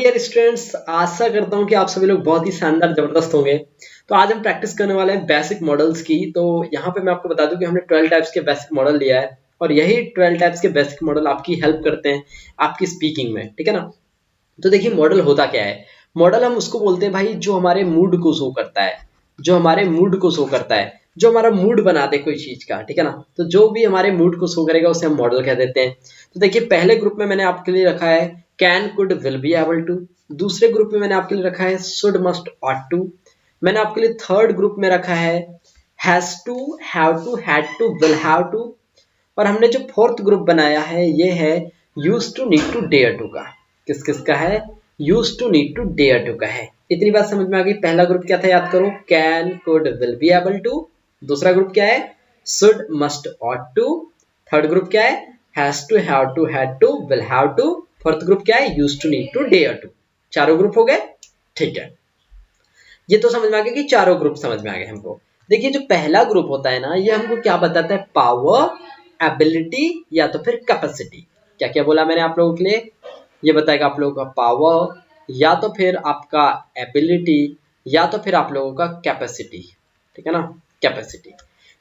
Dear students, आशा करता हूँ कि आप सभी लोग बहुत ही शानदार जबरदस्त होंगे। तो आज हम प्रैक्टिस करने वाले हैं बेसिक मॉडल्स की। तो यहाँ पे मैं आपको बता दूं कि हमने 12 टाइप्स के बेसिक मॉडल लिया है और यही 12 टाइप्स के बेसिक मॉडल आपकी हेल्प करते हैं आपकी स्पीकिंग में, ठीक है ना। तो देखिए मॉडल होता क्या है। मॉडल हम उसको बोलते हैं भाई जो हमारे मूड को शो करता है, जो हमारे मूड को शो करता है, जो हमारा मूड बना दे कोई चीज का, ठीक है ना। तो जो भी हमारे मूड को शो करेगा उसे हम मॉडल कह देते हैं। तो देखिए पहले ग्रुप में मैंने आपके लिए रखा है can, could, will be able to. दूसरे ग्रुप में मैंने आपके लिए रखा है शुड, मस्ट, ऑट टू। मैंने आपके लिए थर्ड ग्रुप में रखा है has to, have to, had to, will have to. और हमने जो फोर्थ ग्रुप बनाया है ये है use to, need to, dare to का। किस किस का है? Use to, need to, dare to का है। इतनी बात समझ में आ गई। पहला ग्रुप क्या था याद करो, can, could, will be able to. दूसरा ग्रुप क्या है? Should, must, ought to. Third group क्या है? Has to, have to, had to, will have to. Fourth group क्या है? Use to, need to, dare to. चारों ग्रुप हो गए, ठीक है। ये तो समझ में आ गया कि चारों ग्रुप समझ में आ गए हमको। देखिए जो पहला ग्रुप होता है ना, ये हमको क्या बताता है? पावर, एबिलिटी या तो फिर कैपेसिटी। क्या क्या बोला मैंने आप लोगों के लिए? ये बताएगा आप लोगों का पावर, या तो फिर आपका एबिलिटी, या तो फिर आप लोगों का कैपेसिटी, ठीक है ना। कैपेसिटी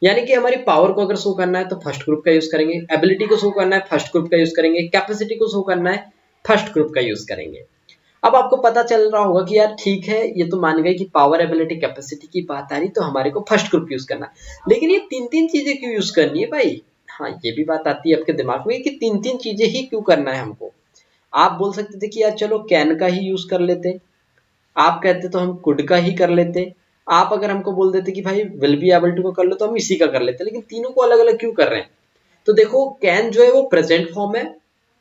यानी कि हमारी पावर को अगर शो करना है तो फर्स्ट ग्रुप का यूज करेंगे, एबिलिटी को शो करना है फर्स्ट ग्रुप का यूज करेंगे, कैपेसिटी को शो करना है फर्स्ट ग्रुप का यूज करेंगे। अब आपको पता चल रहा होगा कि यार ठीक है, ये तो मान गए कि पावर, एबिलिटी, कैपेसिटी की बात आ रही तो हमारे को फर्स्ट ग्रुप यूज करना है, लेकिन ये तीन तीन चीजें क्यों यूज करनी है भाई? हाँ ये भी बात आती है आपके दिमाग में कि तीन तीन चीजें ही क्यों करना है हमको। आप बोल सकते थे कि यार चलो कैन का ही यूज कर लेते, आप कहते तो हम कुड का ही कर लेते, आप अगर हमको बोल देते कि भाई विल बी एबल टू को कर लो तो हम इसी का कर लेते, लेकिन तीनों को अलग अलग क्यों कर रहे हैं? तो देखो कैन जो है वो प्रेजेंट फॉर्म है,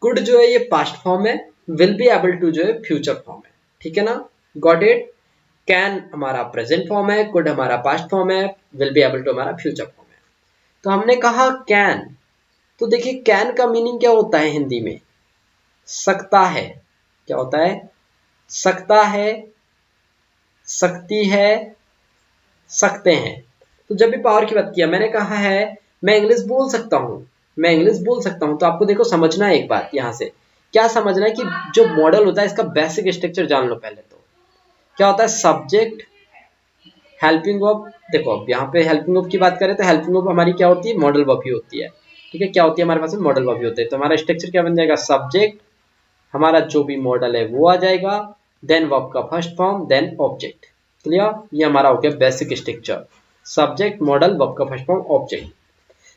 कुड जो है ये पास्ट फॉर्म है, विल बी एबल टू जो है फ्यूचर फॉर्म है, ठीक है ना। Got it. कैन हमारा प्रेजेंट फॉर्म है, कुड हमारा पास्ट फॉर्म है, विल बी एबल टू हमारा फ्यूचर फॉर्म है। तो हमने कहा कैन, तो देखिए कैन का मीनिंग क्या होता है हिंदी में? सकता है। क्या होता है? सकता है, सकती है, सकते हैं। तो जब भी पावर की बात किया मैंने कहा है मैं इंग्लिश बोल सकता हूं, मैं इंग्लिश बोल सकता हूं। तो आपको देखो समझना है एक बात, यहां से क्या समझना है कि जो मॉडल होता है इसका बेसिक स्ट्रक्चर जान लो पहले। तो क्या होता है? Subject, helping verb. देखो अब यहाँ पे हेल्पिंग वर्ब की बात करें तो हेल्पिंग वर्ब हमारी क्या होती है? मॉडल वर्ब ही होती है, ठीक है। क्या होती है हमारे पास में? मॉडल वर्ब ही होते हैं। तो हमारा स्ट्रक्चर क्या बन जाएगा? सब्जेक्ट, हमारा जो भी मॉडल है वो आ जाएगा, देन वर्ब का first form, then object. Clear? ये हमारा हो गया basic structure, subject, modal, verb का फर्स्ट फॉर्म, ऑब्जेक्ट।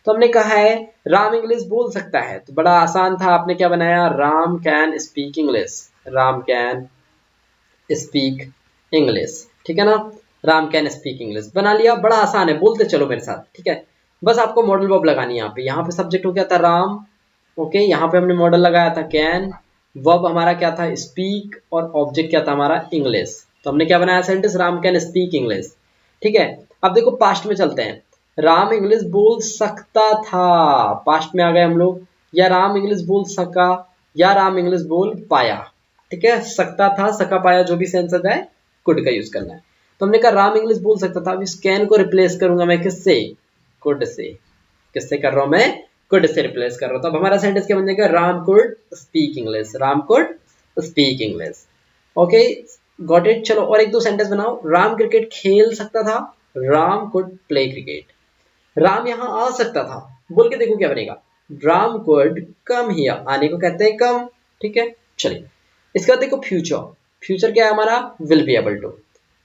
तो हमने कहा है राम इंग्लिश बोल सकता है, तो बड़ा आसान था। आपने क्या बनाया? Ram can speak English, Ram can speak English, ठीक है ना। राम कैन स्पीक इंग्लिश बना लिया, बड़ा आसान है, बोलते चलो मेरे साथ, ठीक है। बस आपको मॉडल वर्ब लगानी है यहाँ पे सब्जेक्ट हो गया था राम, ओके। यहाँ पे हमने मॉडल लगाया था कैन, वर्ब हमारा क्या था? स्पीक, और ऑब्जेक्ट क्या था हमारा? इंग्लिश। तो हमने क्या बनाया sentence? Ram can speak English, ठीक है। अब देखो पास्ट में चलते हैं। राम इंग्लिश बोल सकता था, पास्ट में आ गए हम लोग। या राम इंग्लिश बोल सका, या राम इंग्लिश बोल पाया, ठीक है। सकता था, सका, पाया, जो भी सेंस आ जाए कुड का यूज करना है। तो हमने कहा राम इंग्लिश बोल सकता था। अब इस कैन को रिप्लेस करूंगा मैं किससे? Could say. किससे कर रहा हूं मैं? कुड से रिप्लेस कर रहा हूं। तो अब हमारा सेंटेंस क्या बन जाएगा? Ram could speak English, Ram could speak English, okay. Got it. चलो और एक दो सेंटेंस बनाओ। राम क्रिकेट खेल सकता था, Ram could play cricket. Ram यहाँ आ सकता था, बोल के देखो क्या बनेगा? राम कुड कम हियर, आने को कहते हैं कम, ठीक है। चलिए इसका देखो फ्यूचर, फ्यूचर क्या है हमारा? Will be able to.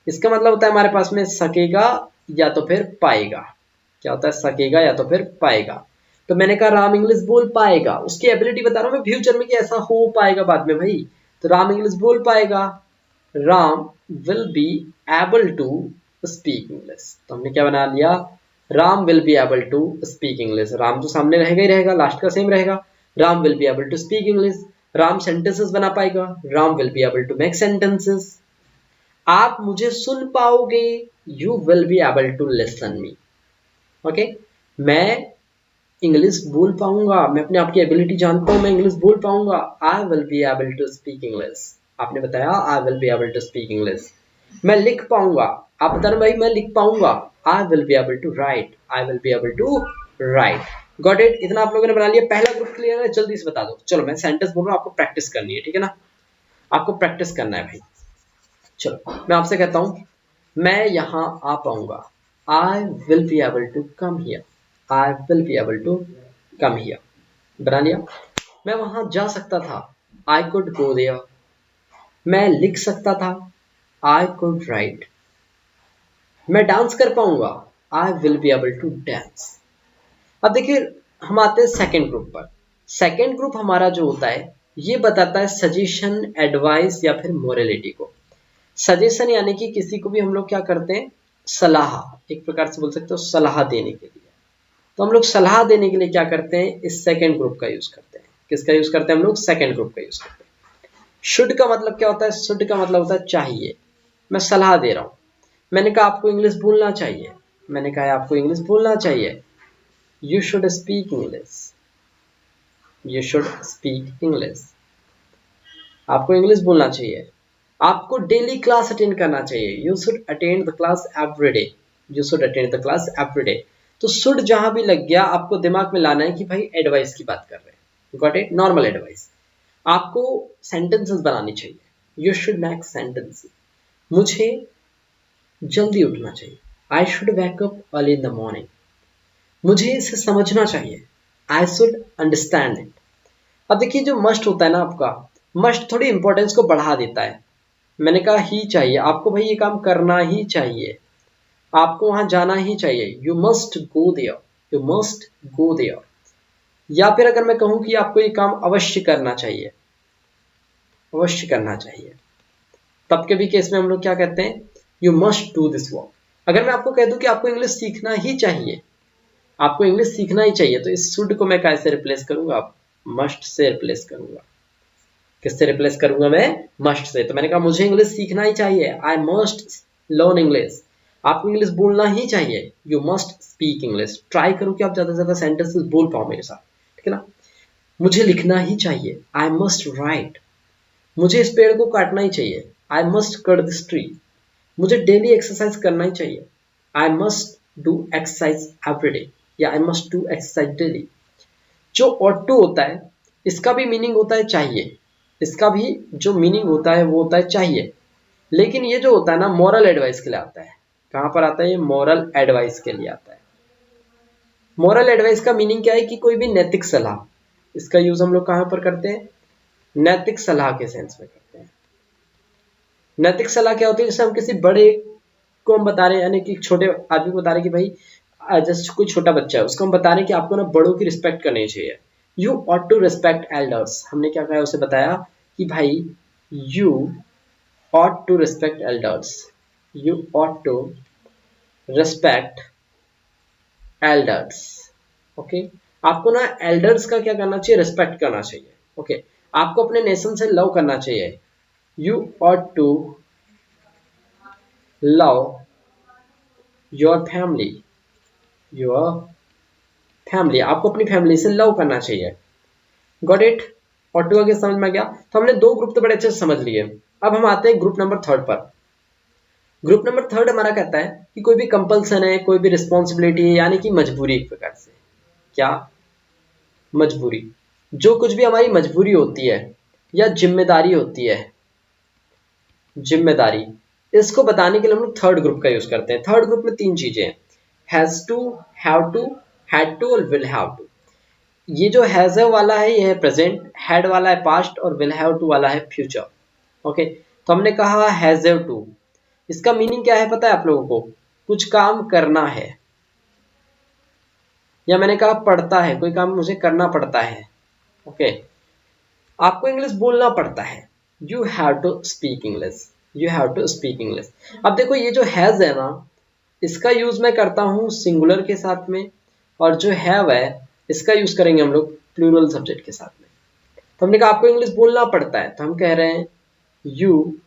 इसका मतलब होता है हमारे पास में सकेगा या तो फिर पाएगा। क्या होता है? सकेगा या तो फिर पाएगा। तो मैंने कहा राम इंग्लिश बोल पाएगा, उसकी एबिलिटी बता रहा हूं मैं फ्यूचर में कि ऐसा हो पाएगा बाद में भाई। तो राम इंग्लिश बोल पाएगा, Ram will be able to speak English. तो हमने क्या बना लिया? Ram will be able to speak English. Ram तो सामने रहेगा ही रहेगा, लास्ट का सेम रहेगा। Ram will be able to speak English. Ram sentences बना पाएगा, Ram will be able to make sentences. आप मुझे सुन पाओगे, you will be able to listen me, okay. मैं इंग्लिश बोल पाऊंगा, मैं अपने आप की एबिलिटी जानता हूं, मैं इंग्लिश बोल पाऊंगा। I will be able to speak English. आपने बताया I will be able to speak English. मैं लिख पाऊंगा, आप बता रहे भाई मैं लिख पाऊंगा। I will be able to write, I will be able to write. Got it. इतना आप लोगों ने बना लिया। पहला ग्रुप क्लियर है? जल्दी से बता दो। चलो मैं सेंटेंस बोल रहा हूँ, आपको प्रैक्टिस करनी है, ठीक है ना। आपको प्रैक्टिस करना है भाई। चलो मैं आपसे कहता हूं मैं यहां आ पाऊंगा, I will be able to come here, I will be able to come here, बना लिया। मैं वहां जा सकता था, आई कुड गो देयर। मैं लिख सकता था, आई कुड राइट। मैं डांस कर पाऊंगा, I will be able to dance. अब देखिए हम आते हैं सेकेंड ग्रुप पर। सेकेंड ग्रुप हमारा जो होता है ये बताता है सजेशन, एडवाइस या फिर मोरलिटी को। सजेशन यानी कि किसी को भी हम लोग क्या करते हैं, सलाह, एक प्रकार से बोल सकते हो सलाह देने के लिए। तो हम लोग सलाह देने के लिए क्या करते हैं, इस सेकेंड ग्रुप का यूज करते हैं। किसका यूज करते हैं हम लोग, सेकेंड ग्रुप का यूज करते हैं। शुड का मतलब क्या होता है, शुड का मतलब होता है चाहिए। मैं सलाह दे रहा हूं, मैंने कहा आपको इंग्लिश बोलना चाहिए, मैंने कहा आपको इंग्लिश बोलना चाहिए, you should speak English, you should speak English. आपको इंग्लिश बोलना चाहिए। आपको डेली क्लास अटेंड करना चाहिए, you should attend the class every day, you should attend the class every day. तो शुड जहां भी लग गया आपको दिमाग में लाना है कि भाई एडवाइस की बात कर रहे हैं, गॉट इट, नॉर्मल एडवाइस। आपको सेंटेंसेस बनानी चाहिए, यू शुड मेक सेंटेंसेस। मुझे जल्दी उठना चाहिए, I should wake up early in the morning. मुझे इसे समझना चाहिए, आई शुड अंडरस्टैंड इट। अब देखिए जो मस्ट होता है ना आपका, मस्ट थोड़ी इंपॉर्टेंस को बढ़ा देता है। मैंने कहा ही चाहिए, आपको भाई ये काम करना ही चाहिए, आपको वहां जाना ही चाहिए, you must go there, you must go there. या फिर अगर मैं कहूं कि आपको ये काम अवश्य करना चाहिए, अवश्य करना चाहिए, तब के भी केस में हम लोग क्या कहते हैं, you must do this work. अगर मैं आपको कह दूं कि आपको इंग्लिश सीखना ही चाहिए, आपको इंग्लिश सीखना ही चाहिए, तो इस शुड को मैं कैसे रिप्लेस करूंगा, मस्ट से रिप्लेस करूंगा। किससे रिप्लेस करूंगा मैं, मस्ट से। तो मैंने कहा मुझे इंग्लिश सीखना ही चाहिए, आई मस्ट लर्न इंग्लिश। आपको इंग्लिश बोलना ही चाहिए, you must speak English. Try करो कि आप ज्यादा से ज्यादा सेंटेंसेस बोल पाओ मेरे साथ, ठीक है ना। मुझे लिखना ही चाहिए, आई मस्ट राइट। मुझे इस पेड़ को काटना ही चाहिए, I must cut this tree. मुझे डेली एक्सरसाइज करना ही चाहिए, I must do exercise every day, या I must do exercise daily. जो ऑट टू होता है इसका भी मीनिंग होता है चाहिए, इसका भी जो मीनिंग होता है वो होता है चाहिए। लेकिन ये जो होता है ना मॉरल एडवाइस के लिए आता है। कहां पर आता है ये, मॉरल एडवाइस के लिए आता है। मॉरल एडवाइस का मीनिंग क्या है कि कोई भी नैतिक सलाह, इसका यूज हम लोग कहां पर करते हैं, नैतिक सलाह के सेंस में करते हैं। नैतिक सलाह क्या होती है, जैसे हम किसी बड़े को हम बता रहे हैं, यानी कि छोटे आदमी को बता रहे हैं कि भाई जैसे कोई छोटा बच्चा है उसको हम बता रहे हैं कि आपको ना बड़ों की रिस्पेक्ट करनी चाहिए, you ought to respect elders. हमने क्या कहा उसे बताया कि भाई यू ought to respect elders, you ought to respect elders, okay. आपको ना एल्डर्स का क्या करना चाहिए, रिस्पेक्ट करना चाहिए, ओके। आपको अपने नेशन से लव करना चाहिए, you ought to love your family, your family। आपको अपनी फैमिली से लव करना चाहिए, गॉट इट। ऑटो आगे समझ में आ गया। तो हमने दो ग्रुप तो बड़े अच्छे से समझ लिए। अब हम आते हैं ग्रुप नंबर थर्ड पर। ग्रुप नंबर थर्ड हमारा कहता है कि कोई भी कंपल्सन है, कोई भी रिस्पॉन्सिबिलिटी है, यानी कि मजबूरी एक प्रकार से। क्या, मजबूरी। जो कुछ भी हमारी मजबूरी होती है या जिम्मेदारी होती है, जिम्मेदारी, इसको बताने के लिए हम लोग थर्ड ग्रुप का यूज करते हैं। थर्ड ग्रुप में तीन चीजें हैं, has to, have to, had to और विल हैव टू। ये जो हैज वाला है ये है प्रेजेंट, हैड वाला है पास्ट और विल हैव टू वाला है फ्यूचर, ओके। तो हमने कहा हैज टू, इसका मीनिंग क्या है पता है आप लोगों को, कुछ काम करना है, या मैंने कहा पड़ता है, कोई काम मुझे करना पड़ता है, ओके। आपको इंग्लिश बोलना पड़ता है, you have to speak English, you have to speak English. अब देखो ये जो हैज है ना, इसका यूज मैं करता हूं सिंगुलर के साथ में, और जो हैव है इसका यूज करेंगे हम लोग प्लूरल सब्जेक्ट के साथ में। तो हमने कहा आपको इंग्लिश बोलना पड़ता है, तो हम कह रहे हैं you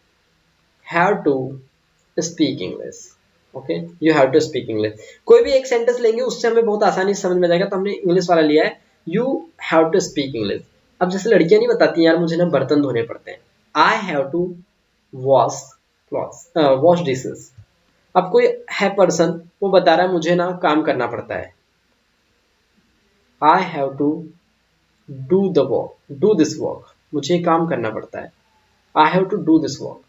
have to speak English, okay, you have to speak English. कोई भी एक सेंटेंस लेंगे उससे हमें बहुत आसानी से समझ में जाएगा, तो हमने इंग्लिश वाला लिया है, you have to speak English. अब जैसे लड़कियां नहीं बताती यार मुझे ना बर्तन धोने पड़ते हैं, I have to wash clothes, wash dishes. अब कोई है पर्सन वो बता रहा है मुझे ना काम करना पड़ता है, I have to do the work, do this work, मुझे काम करना पड़ता है। I have to do this work.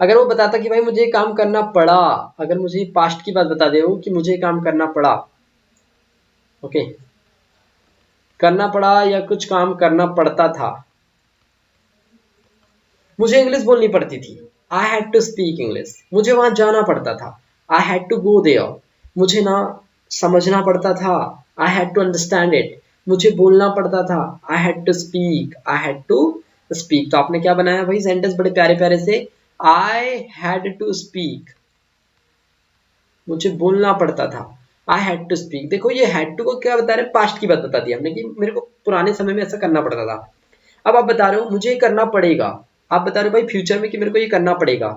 अगर वो बताता कि भाई मुझे ये काम करना पड़ा, अगर मुझे पास्ट की बात बता दे वो कि मुझे ये काम करना पड़ा, ओके, करना पड़ा या कुछ काम करना पड़ता था, मुझे इंग्लिश बोलनी पड़ती थी, I had to speak English, मुझे वहां जाना पड़ता था, I had to go there, मुझे ना समझना पड़ता था, I had to understand it, मुझे बोलना पड़ता था, I had to speak, I had to speak. तो आपने क्या बनाया भाई सेंटेंस बड़े प्यारे प्यारे से, आई हैड टू स्पीक, मुझे बोलना पड़ता था, आई हैड टू स्पीक। देखो ये हैड टू को क्या बता रहे हैं, पास्ट की बात बता दी हमने कि मेरे को पुराने समय में ऐसा करना पड़ता था। अब आप बता रहे हो मुझे ये करना पड़ेगा, आप बता रहे हो भाई फ्यूचर में कि मेरे को ये करना पड़ेगा,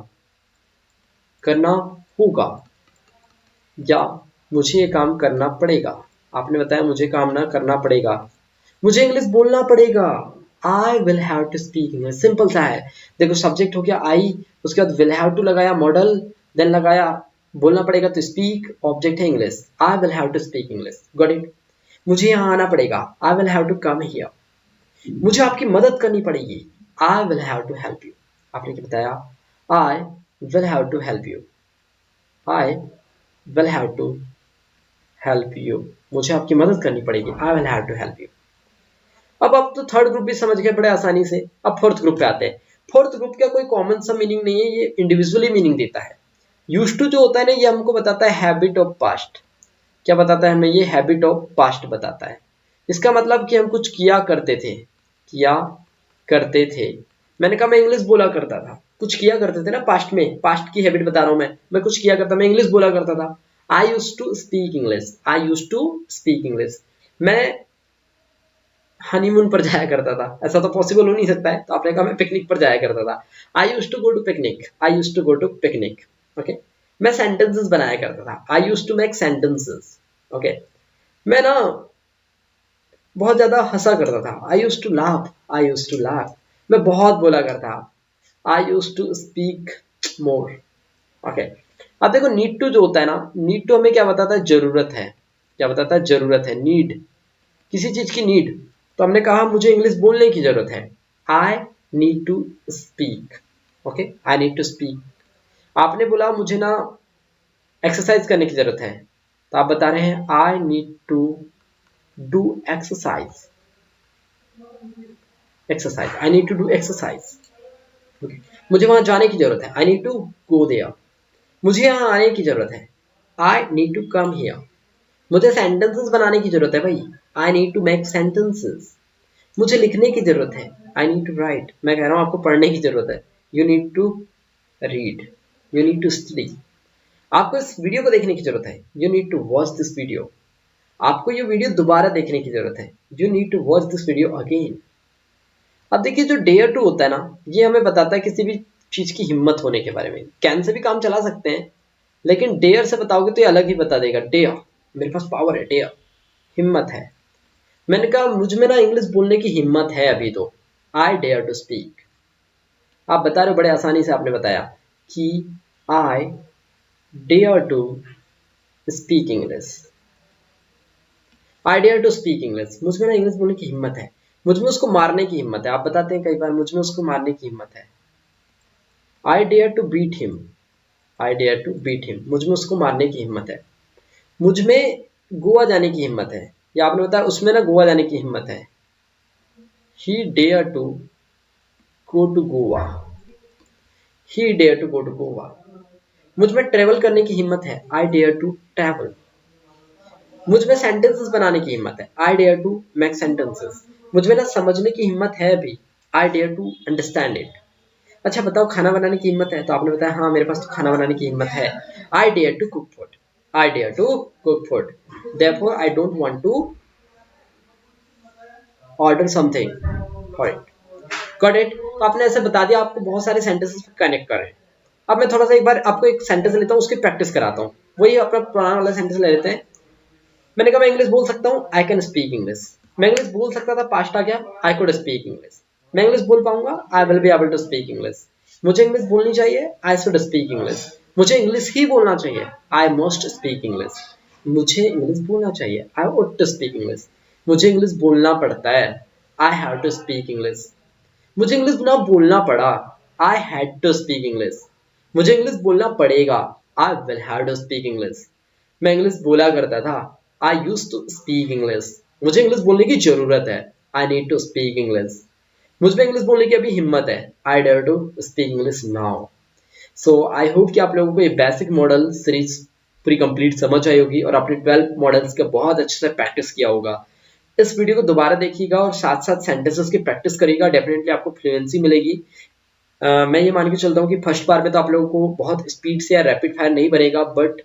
करना होगा, या मुझे ये काम करना पड़ेगा। आपने बताया मुझे काम ना करना पड़ेगा, मुझे इंग्लिश बोलना पड़ेगा, I will have to speak English. Simple सा है। देखो सब्जेक्ट हो गया आई, उसके बाद विल हैव टू लगाया मॉडल, देन लगाया बोलना पड़ेगा तो स्पीक, ऑब्जेक्ट है English, I will have to speak English, got it. मुझे यहाँ आना पड़ेगा, I will have to come here, मुझे आपकी मदद करनी पड़ेगी, I will have to help you. आपने क्या बताया, I will have to help you, I will have to help you, मुझे आपकी मदद करनी पड़ेगी, I will have to help you. अब आप तो थर्ड ग्रुप भी समझ गए बड़े आसानी से। अब फोर्थ ग्रुप पे आते हैं। फोर्थ ग्रुप का कोई कॉमन सा मीनिंग नहीं है, ये इंडिविजुअली मीनिंग देता है। यूज्ड टू जो होता है ना, ये हमको बताता है हैबिट ऑफ पास्ट। क्या बताता है हमें, ये हैबिट ऑफ पास्ट बताता है। इसका मतलब कि हम कुछ किया करते थे, किया करते थे। मैंने कहा मैं इंग्लिश बोला करता था, कुछ किया करते थे ना पास्ट में, पास्ट की हैबिट बता रहा हूं मैं कुछ किया करता, मैं इंग्लिश बोला करता था, I used to speak English, I used to speak English. मैं हनीमून पर जाया करता था, ऐसा तो पॉसिबल हो नहीं सकता है, तो आपने कहा मैं पिकनिक पर जाया करता था, I used to go to picnic, I used to go to picnic, okay. मैं सेंटेंसेस बनाया करता था, I used to make sentences, okay. मैं ना बहुत ज्यादा हंसा करता था, I used to laugh, I used to laugh. मैं बहुत बोला करता, I used to speak more, okay. अब देखो नीड टू जो होता है ना, नीड टू हमें क्या बताता है, जरूरत है। क्या बताता है, जरूरत है, नीड, किसी चीज की नीड। तो हमने कहा मुझे इंग्लिश बोलने की जरूरत है, I need to speak, okay, I need to speak. आपने बोला मुझे ना एक्सरसाइज करने की जरूरत है, तो आप बता रहे हैं I need to do exercise, exercise, I need to do exercise, okay. मुझे वहां जाने की जरूरत है, I need to go there. मुझे यहाँ आने की जरूरत है, I need to come here. मुझे सेंटेंसेस बनाने की जरूरत है भाई, I need to make sentences. मुझे लिखने की जरूरत है, आई नीड टू राइट। मैं कह रहा हूं आपको पढ़ने की जरूरत है, you need to read, you need to study. आपको इस वीडियो को देखने की जरूरत है, you need to watch this video. आपको ये वीडियो दोबारा देखने की जरूरत है, you need to watch this video again. अब देखिए जो डेयर टू होता है ना, ये हमें बताता है किसी भी चीज की हिम्मत होने के बारे में। कैन से भी काम चला सकते हैं, लेकिन डेयर से बताओगे तो ये अलग ही बता देगा, डेयर, मेरे पास पावर है, डेयर, हिम्मत है। मैंने कहा मुझ में ना इंग्लिश बोलने की हिम्मत है अभी तो, आई डेयर टू स्पीक। आप बता रहे हो बड़े आसानी से, आपने बताया कि I dare to speak English, I dare to speak English. मुझ में ना इंग्लिश बोलने की हिम्मत है, मुझ में उसको मारने की हिम्मत है। आप बताते हैं कई बार मुझ में उसको मारने की हिम्मत है, I dare to beat him, I dare to beat him, मुझ में उसको मारने की हिम्मत है। मुझ में गोवा जाने की हिम्मत है, या आपने बताया उसमें ना गोवा जाने की हिम्मत है, he dare to go to Goa, he dare to go to Goa. मुझ में ट्रेवल करने की हिम्मत है, आई डेयर टू ट्रैवल। मुझ में सेंटेंसेस बनाने की हिम्मत है, I dare to make sentences. मुझ में ना समझने की हिम्मत है भी, I dare to understand it. अच्छा बताओ खाना बनाने की हिम्मत है, तो आपने बताया हाँ मेरे पास तो खाना बनाने की हिम्मत है, I dare to cook food, I dare to cook food, therefore I don't want to order something for it, got it. तो आपने ऐसे बता दिया, आपको बहुत सारे सेंटेंसेस कनेक्ट कर रहे हैं। अब मैं थोड़ा सा एक बार आपको एक सेंटेंस लेता हूँ, उसकी प्रैक्टिस कराता हूँ। वही अपना पुराना वाला सेंटेंस ले लेते हैं। मैंने कहा मैं इंग्लिश बोल सकता हूँ, आई कैन स्पीक इंग्लिश। मैं इंग्लिश बोल सकता था, पास्ट आ गया, आई कुड स्पीक इंग्लिश। मैं इंग्लिश बोल पाऊंगा, I will be able to speak English. मुझे इंग्लिश बोलनी चाहिए, आई शुड स्पीक इंग्लिश। मुझे इंग्लिश ही बोलना चाहिए, आई मस्ट स्पीक इंग्लिश। मुझे इंग्लिश बोलना चाहिए, I would to speak English. मुझे इंग्लिश बोलना पड़ता है, I have to speak English. मुझे इंग्लिश ना बोलना पड़ा, I had to speak English. मुझे इंग्लिश बोलना पड़ेगा, I will have to speak English. मैं इंग्लिश बोला करता था, I use to speak English. मुझे इंग्लिश बोलने की जरूरत है, I need to speak English. मुझ में इंग्लिश बोलने की अभी हिम्मत है, I dare to speak English now. So I hope कि आप लोगों को ये बेसिक मॉडल सीरीज पूरी कंप्लीट समझ आई होगी और आपने 12 मॉडल्स का बहुत अच्छे से प्रैक्टिस किया होगा। इस वीडियो को दोबारा देखिएगा और साथ साथ सेंटेंसेस की प्रैक्टिस करिएगा, डेफिनेटली आपको फ्लुएंसी मिलेगी। मैं ये मान के चलता हूँ कि फर्स्ट बार में तो आप लोगों को बहुत स्पीड से या रैपिड फायर नहीं बनेगा, बट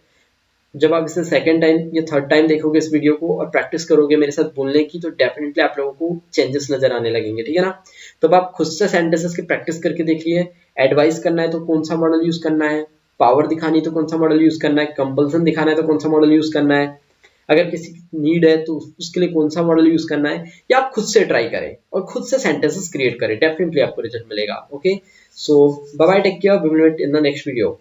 जब आप इसे सेकंड टाइम या थर्ड टाइम देखोगे इस वीडियो को और प्रैक्टिस करोगे मेरे साथ बोलने की, तो डेफिनेटली आप लोगों को चेंजेस नजर आने लगेंगे, ठीक है ना। तो अब आप खुद से सेंटेंसेस की प्रैक्टिस करके देखिए। एडवाइस करना है तो कौन सा मॉडल यूज करना है, पावर दिखानी है तो कौन सा मॉडल यूज करना है, कंपल्सन दिखाना है तो कौन सा मॉडल यूज करना है, अगर किसी की नीड है तो उसके लिए कौन सा मॉडल यूज करना है, या आप खुद से ट्राई करें और खुद से सेंटेंसेस क्रिएट करें, डेफिनेटली आपको रिजल्ट मिलेगा। Okay, so bye bye, take care, we will meet in the next video.